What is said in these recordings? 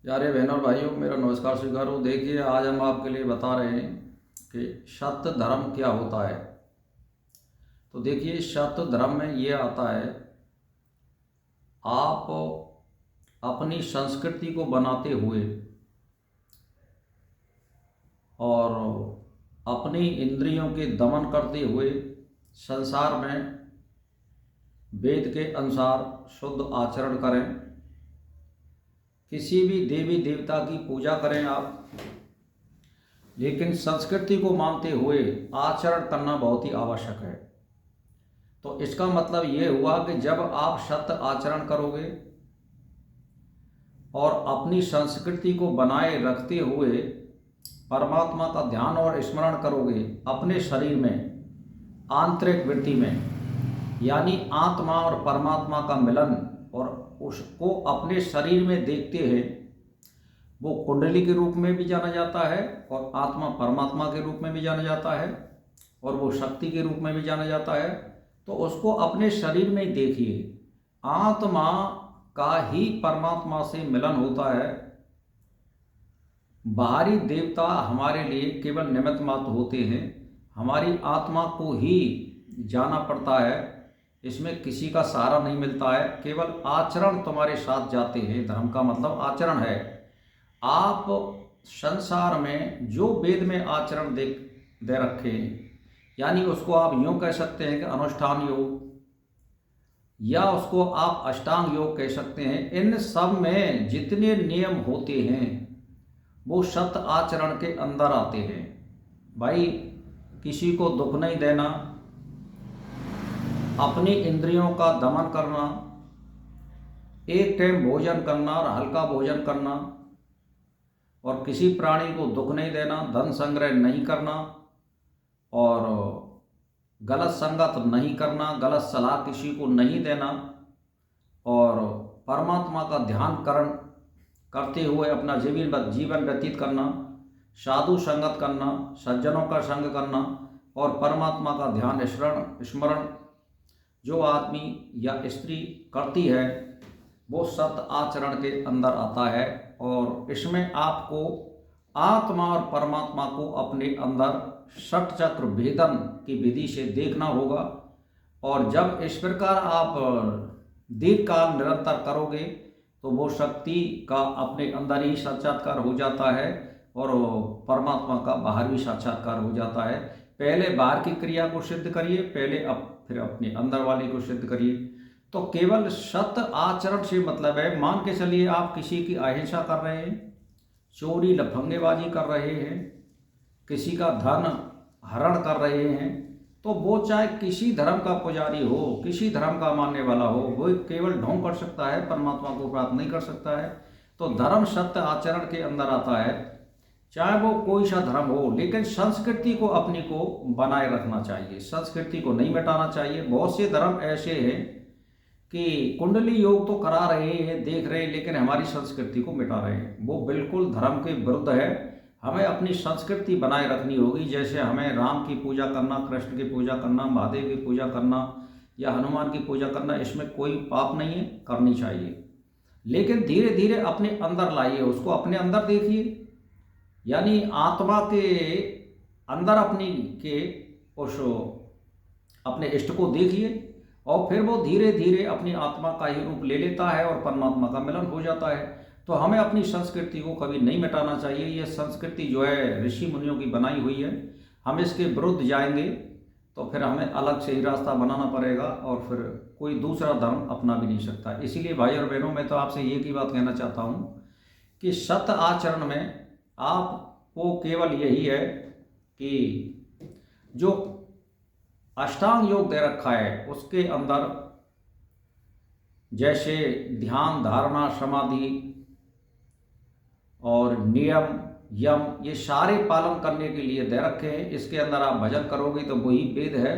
प्यारे बहनों और भाइयों, मेरा नमस्कार स्वीकार हो। देखिए, आज हम आपके लिए बता रहे हैं कि सत्य धर्म क्या होता है। तो देखिए, सत्य धर्म में ये आता है, आप अपनी संस्कृति को बनाते हुए और अपनी इंद्रियों के दमन करते हुए संसार में वेद के अनुसार शुद्ध आचरण करें। किसी भी देवी देवता की पूजा करें आप, लेकिन संस्कृति को मानते हुए आचरण करना बहुत ही आवश्यक है। तो इसका मतलब ये हुआ कि जब आप सत्य आचरण करोगे और अपनी संस्कृति को बनाए रखते हुए परमात्मा का ध्यान और स्मरण करोगे अपने शरीर में, आंतरिक वृत्ति में, यानी आत्मा और परमात्मा का मिलन, और उसको अपने शरीर में देखते हैं। वो कुंडली के रूप में भी जाना जाता है और आत्मा परमात्मा के रूप में भी जाना जाता है और वो शक्ति के रूप में भी जाना जाता है। तो उसको अपने शरीर में ही देखिए। आत्मा का ही परमात्मा से मिलन होता है। बाहरी देवता हमारे लिए केवल निमित्त मात्र होते हैं। हमारी आत्मा को ही जाना पड़ता है, इसमें किसी का सहारा नहीं मिलता है। केवल आचरण तुम्हारे साथ जाते हैं। धर्म का मतलब आचरण है। आप संसार में जो वेद में आचरण दे रखे हैं, यानी उसको आप यूँ कह सकते हैं कि अनुष्ठान योग, या उसको आप अष्टांग योग कह सकते हैं। इन सब में जितने नियम होते हैं वो सत्य आचरण के अंदर आते हैं। भाई, किसी को दुख नहीं देना, अपनी इंद्रियों का दमन करना, एक टाइम भोजन करना और हल्का भोजन करना, और किसी प्राणी को दुख नहीं देना, धन संग्रह नहीं करना, और गलत संगत नहीं करना, गलत सलाह किसी को नहीं देना, और परमात्मा का ध्यान करते हुए अपना जीवन व्यतीत करना, साधु संगत करना, सज्जनों का संग करना, और परमात्मा का ध्यान स्मरण जो आदमी या स्त्री करती है वो सत्य आचरण के अंदर आता है। और इसमें आपको आत्मा और परमात्मा को अपने अंदर षट चक्र भेदन की विधि से देखना होगा। और जब इस प्रकार आप दीर्घकाल निरंतर करोगे तो वो शक्ति का अपने अंदर ही साक्षात्कार हो जाता है और परमात्मा का बाहर भी साक्षात्कार हो जाता है। पहले बाहर की क्रिया को सिद्ध करिए, पहले फिर अपने अंदर वाले को सिद्ध करिए। तो केवल सत्य आचरण से मतलब है, मान के चलिए आप किसी की अहिंसा कर रहे हैं, चोरी लफंगेबाजी कर रहे हैं, किसी का धन हरण कर रहे हैं, तो वो चाहे किसी धर्म का पुजारी हो, किसी धर्म का मानने वाला हो, वो केवल ढोंग कर सकता है, परमात्मा को प्राप्त नहीं कर सकता है। तो धर्म सत्य आचरण के अंदर आता है, चाहे वो कोई सा धर्म हो। लेकिन संस्कृति को अपनी को बनाए रखना चाहिए, संस्कृति को नहीं मिटाना चाहिए। बहुत से धर्म ऐसे हैं कि कुंडली योग तो करा रहे हैं, देख रहे हैं, लेकिन हमारी संस्कृति को मिटा रहे हैं। वो बिल्कुल धर्म के विरुद्ध है। हमें अपनी संस्कृति बनाए रखनी होगी। जैसे हमें राम की पूजा करना, कृष्ण की पूजा करना, महादेव की पूजा करना या हनुमान की पूजा करना, इसमें कोई पाप नहीं है, करनी चाहिए। लेकिन धीरे धीरे अपने अंदर लाइए, उसको अपने अंदर देखिए, यानी आत्मा के अंदर अपनी के उस अपने इष्ट को देखिए, और फिर वो धीरे धीरे अपनी आत्मा का ही रूप ले लेता है और परमात्मा का मिलन हो जाता है। तो हमें अपनी संस्कृति को कभी नहीं मिटाना चाहिए। ये संस्कृति जो है ऋषि मुनियों की बनाई हुई है। हम इसके विरुद्ध जाएंगे तो फिर हमें अलग से ही रास्ता बनाना पड़ेगा और फिर कोई दूसरा धर्म अपना भी नहीं सकता। इसीलिए भाई और बहनों, मैं तो आपसे एक ही बात कहना चाहता हूँ कि सत्य आचरण में आपको केवल यही है कि जो अष्टांग योग दे रखा है उसके अंदर, जैसे ध्यान, धारणा, समाधि और नियम, यम, ये सारे पालन करने के लिए दे रखे हैं। इसके अंदर आप भजन करोगे तो वही वेद है।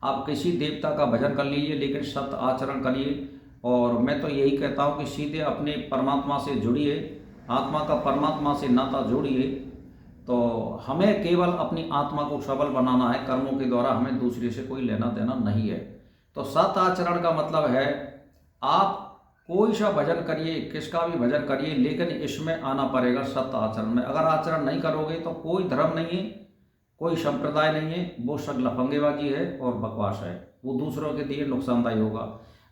आप किसी देवता का भजन कर लीजिए, लेकिन सत्य आचरण करिए। और मैं तो यही कहता हूँ कि सीधे अपने परमात्मा से जुड़िए, आत्मा का परमात्मा से नाता जोड़िए। तो हमें केवल अपनी आत्मा को सबल बनाना है, कर्मों के द्वारा हमें दूसरे से कोई लेना देना नहीं है। तो सत आचरण का मतलब है आप कोई सा भजन करिए, किसका भी भजन करिए, लेकिन इसमें आना पड़ेगा सत्य आचरण में। अगर आचरण नहीं करोगे तो कोई धर्म नहीं है, कोई संप्रदाय नहीं है, वो सब लफंगेबाजी है और बकवास है, वो दूसरों के लिए नुकसानदायी होगा।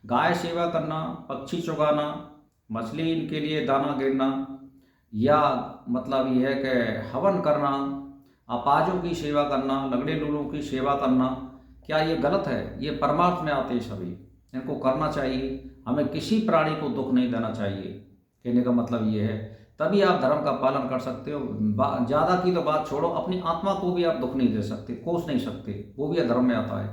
गाय सेवा करना, पक्षी चुगाना, मछली इनके लिए दाना गिरना, या मतलब ये है कि हवन करना, अपाजों की सेवा करना, लगड़े लूलों की सेवा करना, क्या ये गलत है? ये परमार्थ में आते हैं सभी, इनको करना चाहिए। हमें किसी प्राणी को दुख नहीं देना चाहिए, कहने का मतलब ये है। तभी आप धर्म का पालन कर सकते हो। ज़्यादा की तो बात छोड़ो, अपनी आत्मा को भी आप दुख नहीं दे सकते, कोस नहीं सकते, वो भी अधर्म में आता है।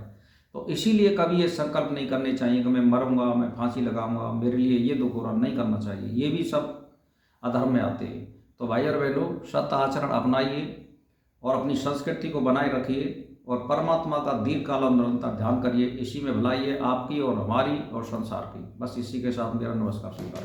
तो इसीलिए कभी ये संकल्प नहीं करने चाहिए कि मैं मरूंगा, मैं फांसी लगाऊंगा, मेरे लिए ये दुख हो रहा, नहीं करना चाहिए। ये भी सब अधर्म में आते हैं। तो भाई और बहनों, सत्य आचरण अपनाइए और अपनी संस्कृति को बनाए रखिए और परमात्मा का दीर्घ काल और निरंतर ध्यान करिए। इसी में भलाई है आपकी और हमारी और संसार की। बस इसी के साथ मेरा नमस्कार स्वीकार।